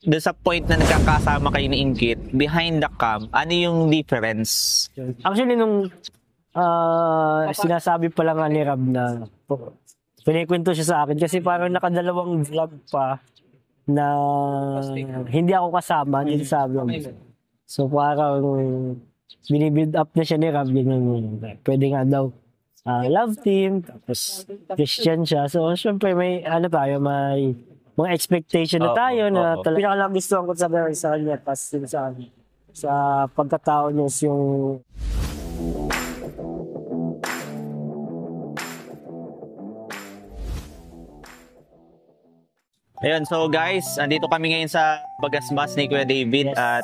doon sa point na nagkakasama kayo ni Ingkit, behind the cam, ano yung difference? Actually, nung sinasabi pa lang nga ni Rab na pinikwento siya sa akin kasi parang nakadalawang vlog pa na hindi ako kasama din sa vlog. So parang binibuild up na siya ni Rab, yun, pwede nga daw love team, tapos Christian siya. So syempre may ano tayo, may mga expectation na tayo na talaga pinakagustuhan ko sa kanya, tapos sa pagkatao niya yung Ayun, so guys, andito kami ngayon sa Bagasmas ni Kuya David at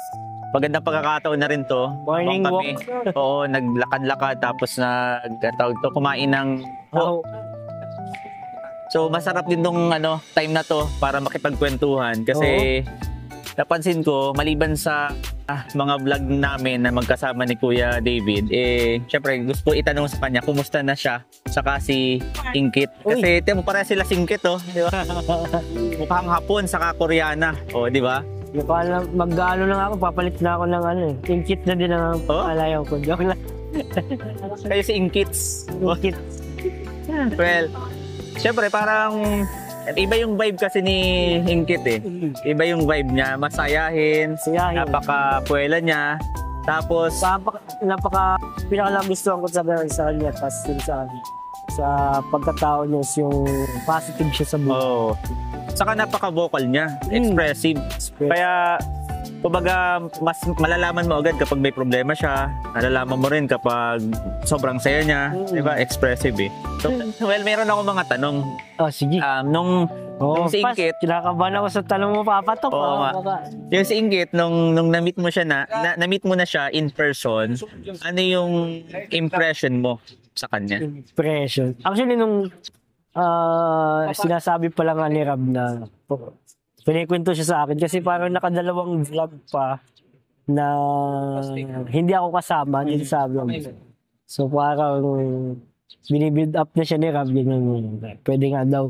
magandang pagkakataon na rin to. Morning kami, oo, naglakad-lakad tapos kumain ng So masarap din tong time na to para makipagkwentuhan kasi napansin ko maliban sa mga vlog namin na magkasama ni Kuya David, syempre gusto ko itanong sa kanya kumusta na siya saka si Ingkit. Kasi tiyan mo pare sila Ingkit di ba? Mukhang Hapon saka Koreana, di ba? Mag-ano lang ako, papalit na ako ng Ingkit na din ang alayaw ko. Joke lang. Kayo si Ingkits. Ingkit. Well, syempre parang iba yung vibe kasi ni Ingkit Iba yung vibe niya, masayahin, napaka-puwela niya. Tapos pinakagustuhan ko sa kanya, tapos sa pagkatao niya yung positive siya sa buhay. Saka napaka-vocal niya, expressive. Kaya kumbaga mas malalaman mo agad kapag may problema siya, malalaman mo rin kapag sobrang saya niya, di ba? Expressive So, well, meron ako mga tanong. Sige. Nung si Ingkit, kinakabahan ako sa tanong mo, papatok. Yung si Ingkit, nung na-meet mo siya na-meet mo na siya in person, ano yung impression mo sa kanya? Impression? Actually, nung sinasabi pa lang nga ni Rab na pinikwento siya sa akin kasi parang nakadalawang vlog pa na hindi ako kasama din sa vlog. So parang binibuild up na siya ni Rab, yun, pwede nga daw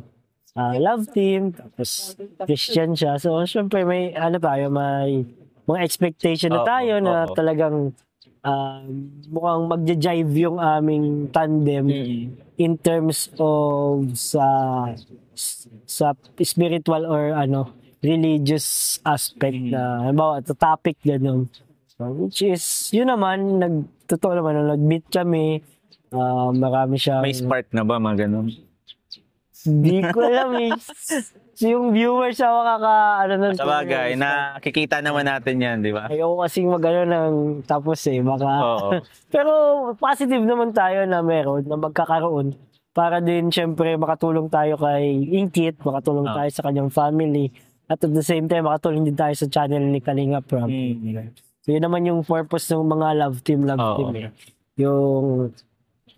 love team, tapos Christian siya. So syempre may tayo, may mga expectation na tayo na talagang mukhang magja-jive yung aming tandem in terms of sa spiritual or religious aspect na halimbawa sa topic ganun. So, which is yun naman totoo naman nung nag-meet kami, marami siyang may spark na ba mga ganun? Hindi ko alam yung viewers siya nun. Sabagay, nakikita naman natin yan, di ba? Ayoko kasing ng tapos baka. Pero positive naman tayo na meron, na magkakaroon. Para din syempre makatulong tayo kay Ingkit, makatulong tayo sa kanyang family. At at the same time, makatulong din tayo sa channel ni Kalinga Prab. So yun naman yung purpose ng mga love team. Yung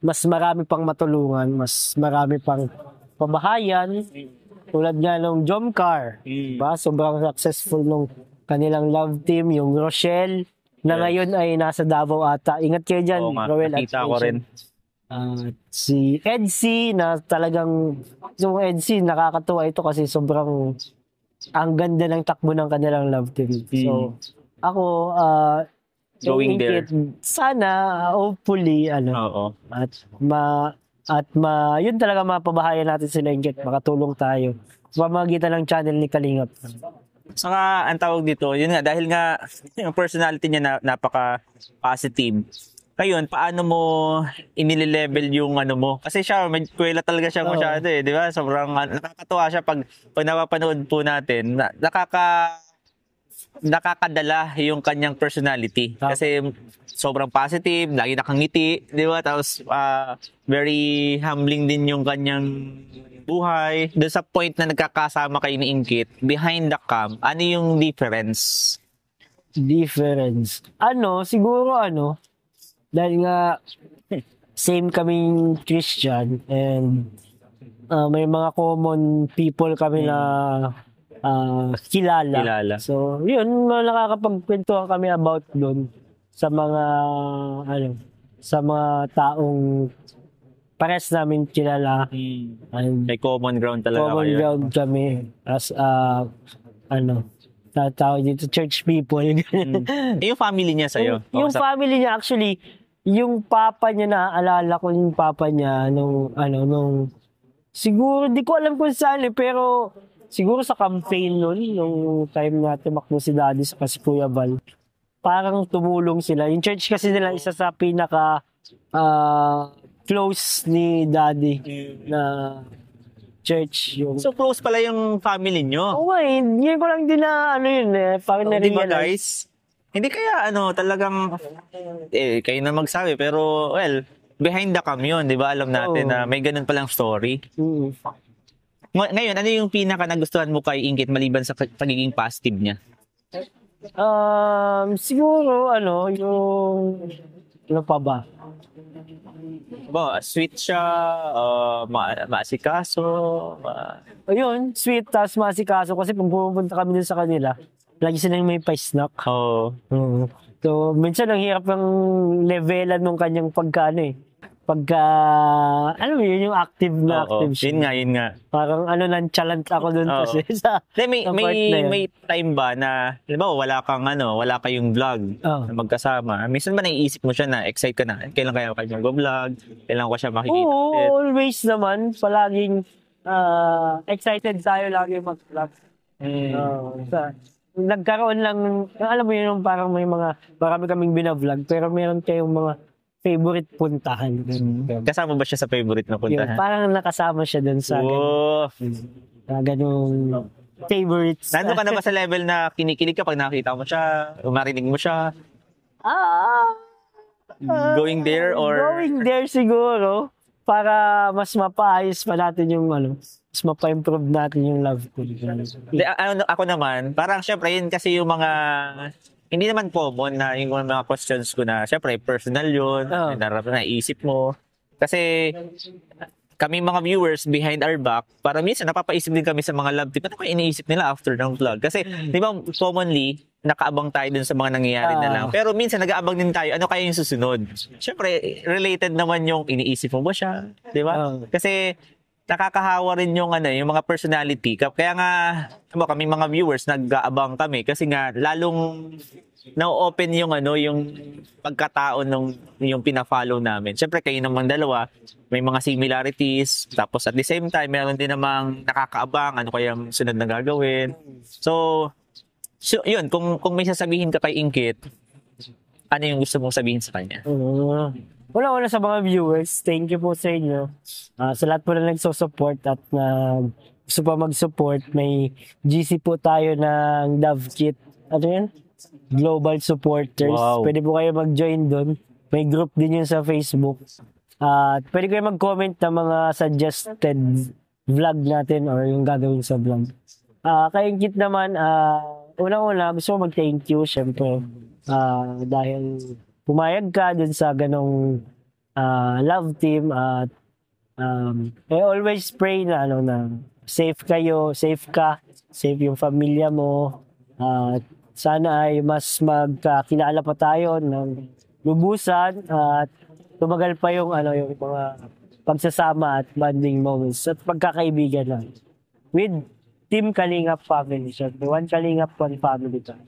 mas marami pang matulungan, mas marami pang pabahayan. Tulad nga nung Jomcar, diba? Sobrang successful nung kanilang love team, yung Rochelle, na ngayon ay nasa Davao ata. Ingat kayo dyan, Roel. Nakita ko rin. Si Edsy, na talagang, yung Edsy, nakakatuwa ito kasi sobrang, ang ganda ng takbo ng kanilang love team. So, ako, going there. Sana, hopefully, yun talaga mapabahayan natin sila Ingkit, makatulong tayo sa pamamagitan ng channel ni Kalingap. Saka ang tawag dito, yun nga, dahil nga yung personality niya napaka-positive. Ngayon, paano mo inile-level yung mo? Kasi siya, may kuwela talaga siya masyado di ba? Sobrang nakakatuwa siya pag napapanood po natin. Nakakadala yung kanyang personality. Kasi sobrang positive, lagi nakangiti, di ba? Tapos very humbling din yung kanyang buhay. Doon sa point na nagkakasama kayo ni Ingkit, behind the cam, ano yung difference? Siguro dahil nga same kaming Christian and may mga common people kami na kilala. So, yun, nakakapagkwentuhan kami about doon sa mga taong pares namin kilala. May common ground talaga kayo. Common ground kami as tawag dito, church people. Yung family niya sa'yo? Yung family niya, actually, yung papa niya, naaalala ko yung papa niya nung siguro, di ko alam kung saan pero siguro sa campaign nun, nung time na tumakbo si Daddy sa si Kuya Val, parang tumulong sila. Yung church kasi nila, isa sa pinaka close ni Daddy na church. So close pala yung family nyo? Oo, yun ko lang din na parang Diba guys? Hindi kaya talagang kayo na magsabi, pero well, behind the cam yun, di ba? Alam natin na may ganun palang story. Ngayon, ano yung pinaka nagustuhan mo kay Inggit maliban sa pagiging positive niya? Siguro yung ano pa ba? Sweet siya, maasikaso. Ayun, sweet, tas maasikaso kasi pag pumunta kami dun sa kanila, lagi silang may pa-snack. So, minsan ang hirap ng levelan ng kanyang alam mo yun, yung active na active siya. Yun nga. Parang nonchalant ako dun kasi sa may time ba na, wala kayong vlog na magkasama. Minsan ba naiisip mo siya na excite ka na? Kailan kaya kayo mag-vlog? Kailan ko siya makikita? Oo, always naman. Palaging excited tayo lagi mag-vlog. Nagkaroon lang, alam mo yun, parang marami kaming binavlog, pero meron kayong mga favorite puntahan. Kasama ba siya sa favorite na puntahan? Yun, parang nakasama siya dun sa ganung favorites. Nandun ka na ba sa level na kinikilig ka pag nakita mo siya, marinig mo siya? Going there or? Going there siguro, para mas mapaayos pa natin yung mas mapa-improve natin yung love ko. Ako naman, parang syempre yun kasi yung mga hindi naman common na yung mga questions ko na, syempre, personal yun, naisip mo. Kasi, kami mga viewers behind our back, para minsan napapaisip din kami sa mga love tip. Ano kayo iniisip nila after ng vlog? Kasi, di ba, commonly, nakaabang tayo dun sa mga nangyayari na lang. Pero minsan, nag-aabang din tayo, ano kaya yung susunod? Syempre, related naman yung iniisip mo ba siya? Di ba? Kasi, nakakahawa rin yung yung mga personality. Kaya nga kami mga viewers nag-aabang kami kasi nga lalong na-open yung yung pagkatao nung yung pina-follow namin. Siyempre kayo namang dalawa, may mga similarities, tapos at the same time meron din namang nakakaabang ano kayang sunod na gagawin. So yun, kung may sasabihin ka kay Inggit, ano yung gusto mong sabihin sa kanya? Una sa mga viewers, thank you po sa inyo. Sa lahat po na nagsusupport at gusto pa mag-support, may GC po tayo ng Love Kit. Ano yan? Global Supporters. Wow. Pwede po kayo mag-join doon. May group din yun sa Facebook. Pwede kayo mag-comment ng mga suggested vlog natin or yung gagawin sa vlog. Kay Kit naman, una-una, gusto ko mag-thank you, syempre. Dahil pumayag ka dun sa ganong love team at I always pray na na safe kayo, safe ka, safe yung pamilya mo. Sana ay mas magkakilala pa tayo ng lubusan at tumagal pa yung yung mga pagsasama at bonding moments at pagkakaibigan lang with Team Kalingap family. So, one Kalingap, one family tayo.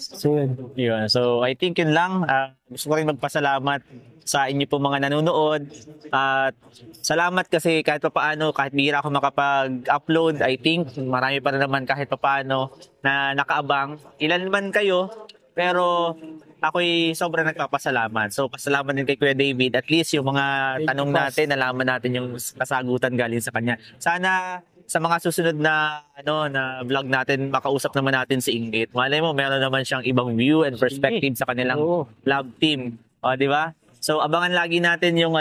So, yun. So, I think yun lang. Gusto ko rin magpasalamat sa inyo po mga nanonood. At salamat kasi kahit paano, kahit bihira ako makapag-upload, I think marami pa naman kahit paano na nakaabang. Ilan man kayo, pero ako'y sobrang nagpapasalamat. So, pasalamat din kay Kuya David. At least yung mga tanong natin, nalaman natin yung kasagutan galing sa kanya. Sana sa mga susunod na na vlog natin, makausap naman natin si Inggit. Malay mo, meron naman siyang ibang view and perspective sa kanilang love team. O, di ba? So, abangan lagi natin yung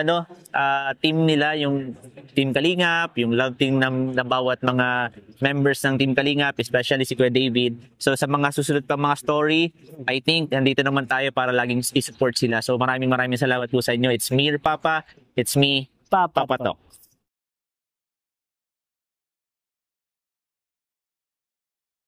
team nila, yung Team Kalingap, yung love team ng bawat mga members ng Team Kalingap, especially si Kuya David. So, sa mga susunod pa mga story, I think nandito naman tayo para laging i-support sila. So, maraming salamat po sa inyo. It's me, Papa. It's me, Papa Talk.